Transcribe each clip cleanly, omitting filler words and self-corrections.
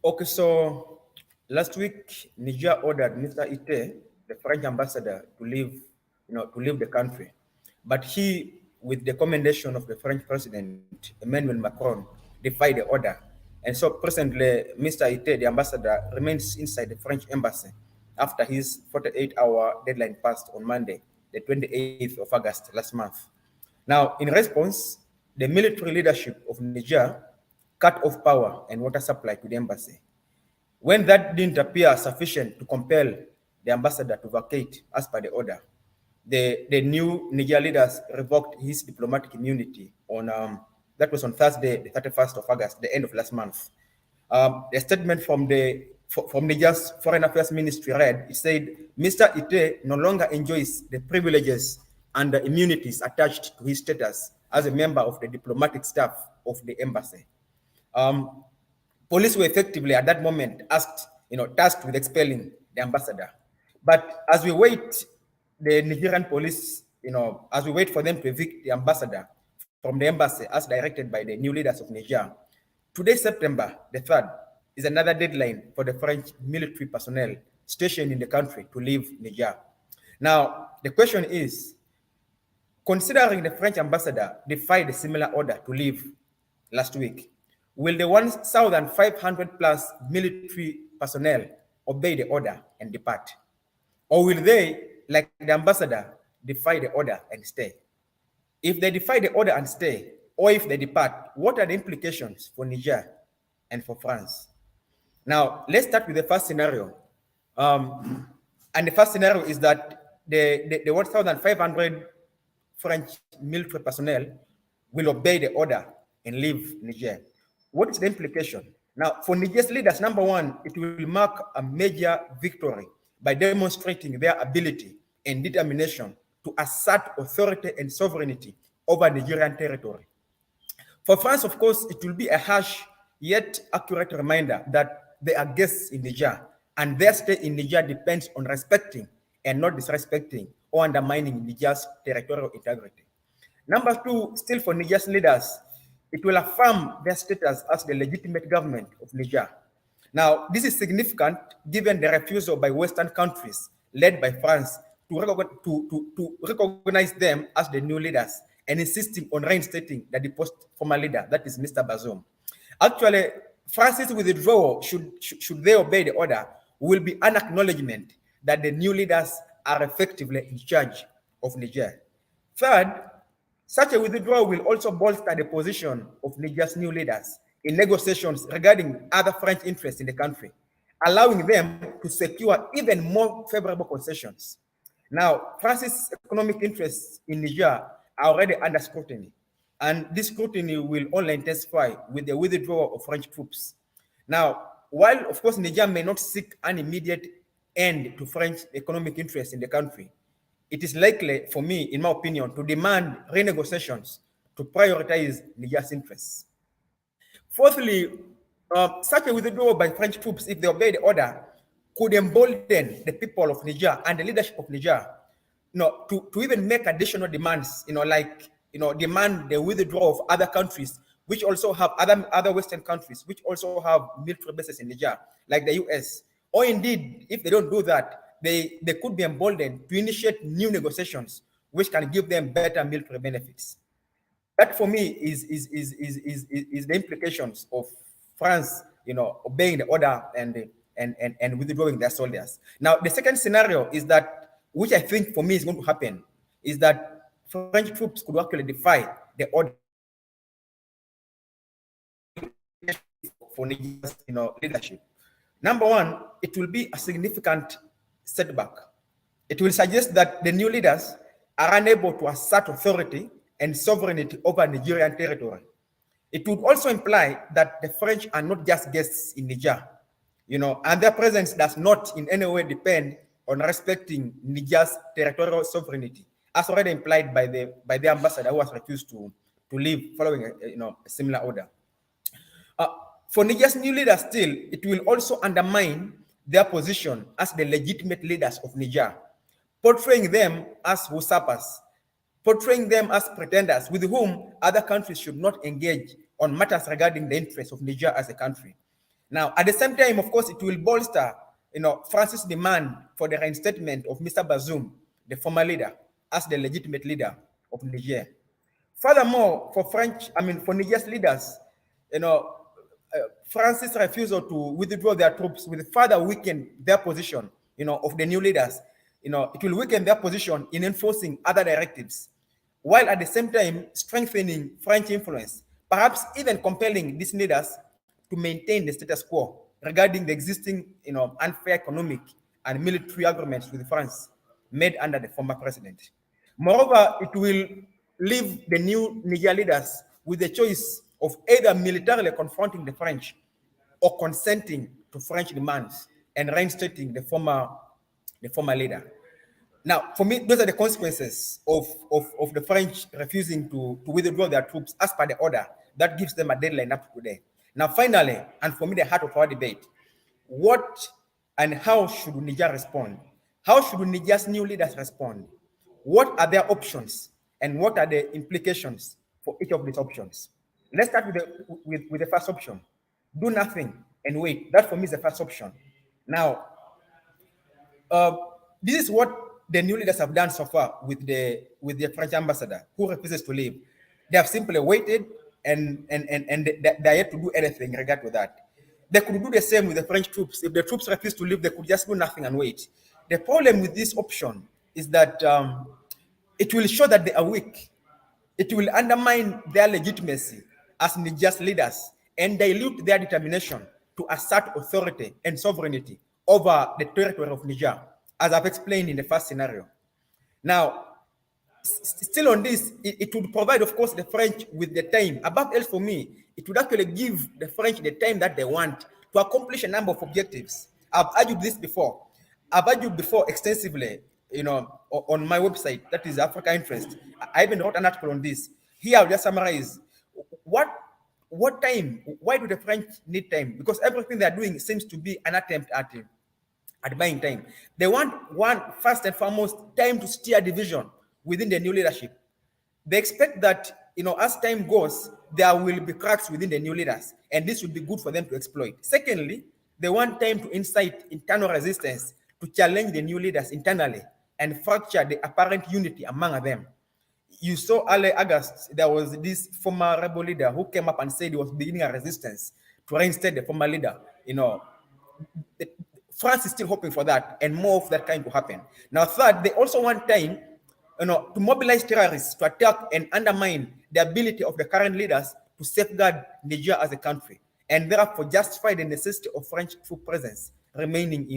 Okay, so last week Niger ordered Mr. Itte, the French ambassador, to leave the country. But he, with the commendation of the French president, Emmanuel Macron, defied the order. And so presently, Mr. Itte, the ambassador, remains inside the French embassy after his 48-hour deadline passed on Monday, the 28th of August last month. Now, in response, the military leadership of Niger cut off power and water supply to the embassy. When that didn't appear sufficient to compel the ambassador to vacate as per the order, the new Niger leaders revoked his diplomatic immunity that was on Thursday, the 31st of August, the end of last month. The statement from Niger's Foreign Affairs Ministry read, it said, Mr. Itte no longer enjoys the privileges and the immunities attached to his status as a member of the diplomatic staff of the embassy. Police were effectively at that moment tasked with expelling the ambassador. But as we wait, the Nigerian police, as we wait for them to evict the ambassador from the embassy as directed by the new leaders of Niger, today, September the 3rd, is another deadline for the French military personnel stationed in the country to leave Niger. Now, the question is, considering the French ambassador defied a similar order to leave last week, will the 1,500 plus military personnel obey the order and depart? Or will they, like the ambassador, defy the order and stay? If they defy the order and stay, or if they depart, what are the implications for Niger and for France? Now, let's start with the first scenario. And the first scenario is that the 1,500 French military personnel will obey the order and leave Niger. What is the implication? Now, for Niger's leaders, number one, it will mark a major victory by demonstrating their ability and determination to assert authority and sovereignty over Nigerian territory. For France, of course, it will be a harsh yet accurate reminder that they are guests in Niger, and their stay in Niger depends on respecting and not disrespecting or undermining Niger's territorial integrity. Number two, still for Niger's leaders, it will affirm their status as the legitimate government of Niger. Now, this is significant given the refusal by Western countries, led by France, to recognize them as the new leaders and insisting on reinstating the deposed former leader, that is Mr. Bazoum. Actually, France's withdrawal, should they obey the order, will be an acknowledgement that the new leaders are effectively in charge of Niger. Third, such a withdrawal will also bolster the position of Niger's new leaders in negotiations regarding other French interests in the country, allowing them to secure even more favorable concessions. Now, France's economic interests in Niger are already under scrutiny, and this scrutiny will only intensify with the withdrawal of French troops. Now, while, of course, Niger may not seek an immediate end to French economic interests in the country, it is likely, for me, in my opinion, to demand renegotiations to prioritize Niger's interests. Fourthly, such a withdrawal by French troops, if they obey the order, could embolden the people of Niger and the leadership of Niger, to even make additional demands, demand the withdrawal of other countries, which also have other Western countries, which also have military bases in Niger, like the US. Or indeed, if they don't do that, they could be emboldened to initiate new negotiations, which can give them better military benefits. That, for me, is the implications of France, obeying the order and withdrawing their soldiers. Now, the second scenario is that, which I think for me is going to happen, is that French troops could actually defy the order for Niger's, leadership. Number one, it will be a significant setback. It will suggest that the new leaders are unable to assert authority and sovereignty over Nigerian territory. It would also imply that the French are not just guests in Niger, and their presence does not in any way depend on respecting Niger's territorial sovereignty, as already implied by the ambassador who has refused to leave following a similar order. For Niger's new leaders still, it will also undermine their position as the legitimate leaders of Niger, portraying them as usurpers, portraying them as pretenders with whom other countries should not engage on matters regarding the interests of Niger as a country. Now, at the same time, of course, it will bolster, France's demand for the reinstatement of Mr. Bazoum, the former leader, as the legitimate leader of Niger. Furthermore, for Niger's leaders, France's refusal to withdraw their troops will further weaken their position, of the new leaders. It will weaken their position in enforcing other directives, while at the same time strengthening French influence, perhaps even compelling these leaders to maintain the status quo regarding the existing, unfair economic and military agreements with France made under the former president. Moreover, it will leave the new Niger leaders with the choice of either militarily confronting the French or consenting to French demands and reinstating the former leader. Now, for me, those are the consequences of the French refusing to withdraw their troops as per the order that gives them a deadline up to today. Now, finally, and for me, the heart of our debate, what and how should Niger respond? How should Niger's new leaders respond? What are their options and what are the implications for each of these options? Let's start with the first option. Do nothing and wait. That for me is the first option. Now, this is what the new leaders have done so far with the French ambassador who refuses to leave. They have simply waited and they are yet to do anything in regard to that. They could do the same with the French troops. If the troops refuse to leave, they could just do nothing and wait. The problem with this option is that it will show that they are weak. It will undermine their legitimacy as Niger's leaders and dilute their determination to assert authority and sovereignty over the territory of Niger, as I've explained in the first scenario. Now, still on this, it would provide, of course, the French with the time. Above else, for me, it would actually give the French the time that they want to accomplish a number of objectives. I've argued this before. I've argued before extensively, on my website, that is Africa Interest. I even wrote an article on this. Here, I'll just summarize. What time? Why do the French need time? Because everything they're doing seems to be an attempt at buying time. They want first and foremost, time to steer division within the new leadership. They expect that, as time goes, there will be cracks within the new leaders, and this would be good for them to exploit. Secondly, they want time to incite internal resistance to challenge the new leaders internally and fracture the apparent unity among them. You saw early August, there was this former rebel leader who came up and said he was beginning a resistance to reinstate the former leader. France is still hoping for that and more of that kind to happen. Now, third, they also want time, to mobilize terrorists to attack and undermine the ability of the current leaders to safeguard Niger as a country, and therefore justify the necessity of French troop presence remaining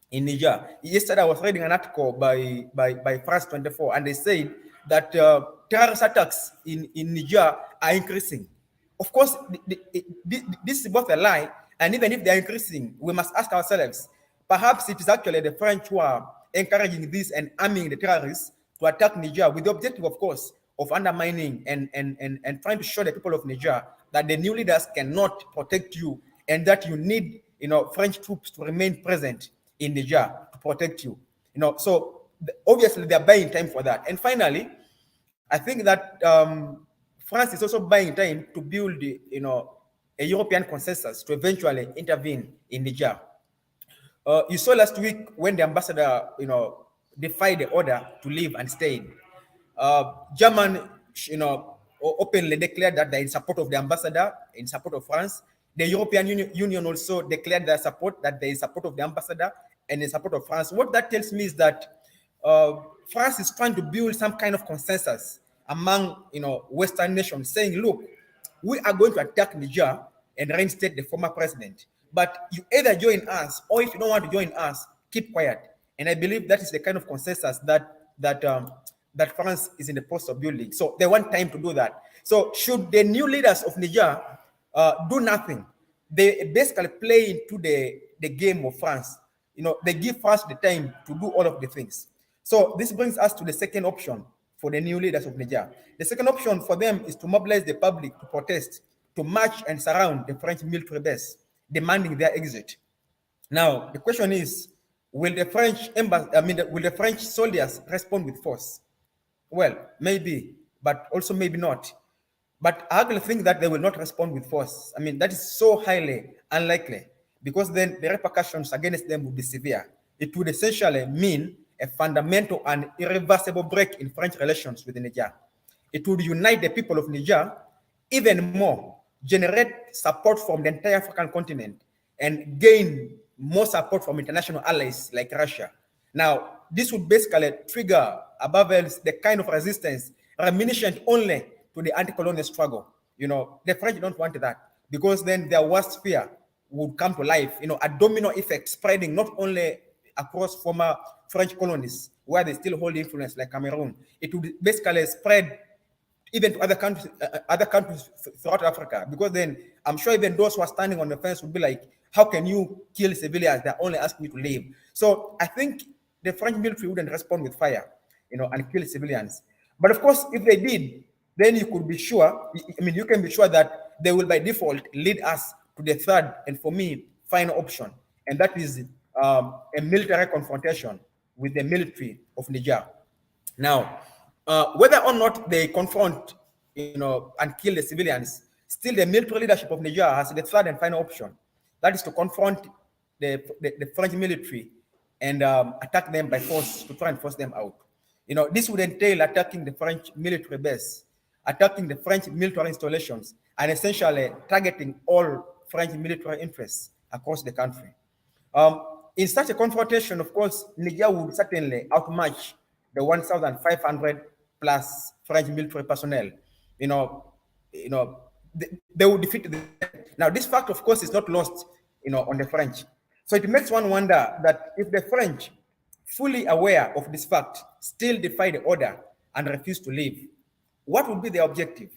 in Niger. Yesterday, I was reading an article by France 24, and they said that terrorist attacks in Niger are increasing. Of course, this is both a lie, and even if they're increasing, we must ask ourselves, perhaps it is actually the French who are encouraging this and arming the terrorists to attack Niger with the objective, of course, of undermining and trying to show the people of Niger that the new leaders cannot protect you and that you need, French troops to remain present in Niger to protect you. So obviously they're buying time for that. And finally, I think that France is also buying time to build, a European consensus to eventually intervene in Niger. You saw last week when the ambassador, defied the order to leave and stayed. German, openly declared that they're in support of the ambassador, in support of France. The European Union also declared their support, that they're in support of the ambassador and in support of France. What that tells me is that France is trying to build some kind of consensus among, Western nations, saying, look, we are going to attack Niger and reinstate the former president. But you either join us, or if you don't want to join us, keep quiet. And I believe that is the kind of consensus that France is in the process of building. So they want time to do that. So should the new leaders of Niger do nothing, they basically play into the game of France. They give France the time to do all of the things. So this brings us to the second option for the new leaders of Niger. The second option for them is to mobilize the public to protest, to march and surround the French military base, demanding their exit. Now, the question is, will the French soldiers respond with force? Well, maybe, but also maybe not. But I actually think that they will not respond with force. I mean, that is so highly unlikely, because then the repercussions against them would be severe. It would essentially mean a fundamental and irreversible break in French relations with Niger. It would unite the people of Niger even more, generate support from the entire African continent, and gain more support from international allies like Russia. Now, this would basically trigger, above else, the kind of resistance reminiscent only to the anti-colonial struggle. The French don't want that, because then their worst fear would come to life. A domino effect spreading not only across former French colonies where they still hold influence, like Cameroon. It would basically spread even to other countries throughout Africa, because then I'm sure even those who are standing on the fence would be like, how can you kill civilians? They're only asking you to leave. So I think the French military wouldn't respond with fire, and kill civilians. But of course, if they did, then you could be sure, you can be sure that they will by default lead us to the third, and for me, final option. And that is a military confrontation with the military of Niger. Now, whether or not they confront, and kill the civilians, still the military leadership of Niger has the third and final option. That is to confront the French military and attack them by force, to try and force them out. This would entail attacking the French military base, attacking the French military installations, and essentially targeting all French military interests across the country. In such a confrontation, of course, Niger would certainly outmatch the 1,500 plus French military personnel. They would defeat them. Now, this fact, of course, is not lost, on the French. So it makes one wonder that if the French, fully aware of this fact, still defy the order and refuse to leave, what would be their objective?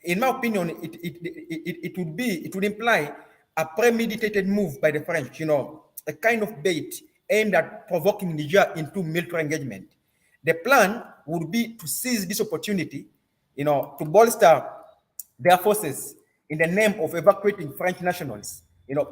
In my opinion, it would imply a premeditated move by the French, a kind of bait aimed at provoking Niger into military engagement. The plan would be to seize this opportunity, to bolster their forces in the name of evacuating French nationals,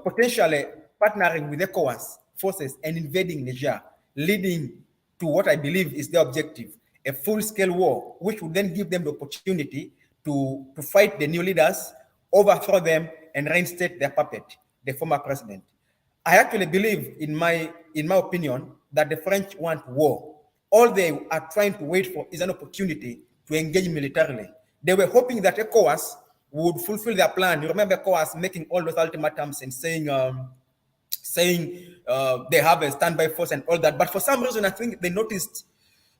potentially partnering with ECOWAS forces and invading Niger, leading to what I believe is their objective, a full-scale war, which would then give them the opportunity to fight the new leaders, overthrow them, and reinstate their puppet, the former president. I actually believe, in my opinion, that the French want war. All they are trying to wait for is an opportunity to engage militarily. They were hoping that ECOWAS would fulfill their plan. You remember ECOWAS making all those ultimatums and saying they have a standby force and all that. But for some reason, I think they noticed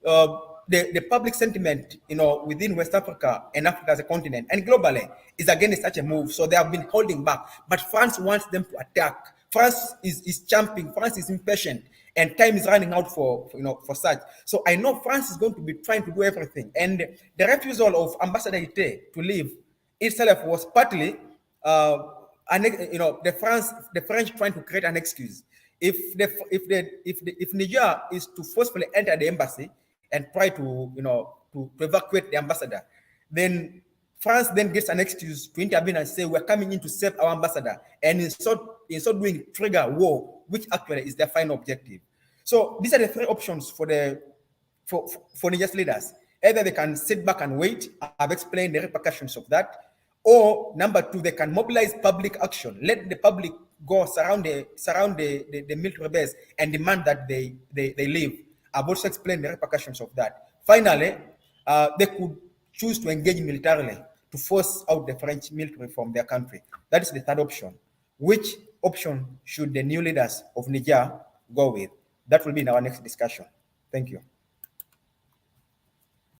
the public sentiment, within West Africa and Africa as a continent and globally is against such a move. So they have been holding back. But France wants them to attack. France is champing. France is impatient, and time is running out for such. So I know France is going to be trying to do everything. And the refusal of Ambassador Itte to leave itself was partly, the French trying to create an excuse. If Niger is to forcefully enter the embassy and try to evacuate the ambassador, then France then gets an excuse to intervene and say, we're coming in to save our ambassador, and in so doing trigger war, which actually is their final objective. So these are the three options for Niger's leaders. Either they can sit back and wait. I've explained the repercussions of that. Or number two, they can mobilize public action. Let the public go surround the military base and demand that they leave. I've also explained the repercussions of that. Finally, they could choose to engage militarily to force out the French military from their country. That is the third option. Which option should the new leaders of Niger go with? That will be in our next discussion. Thank you.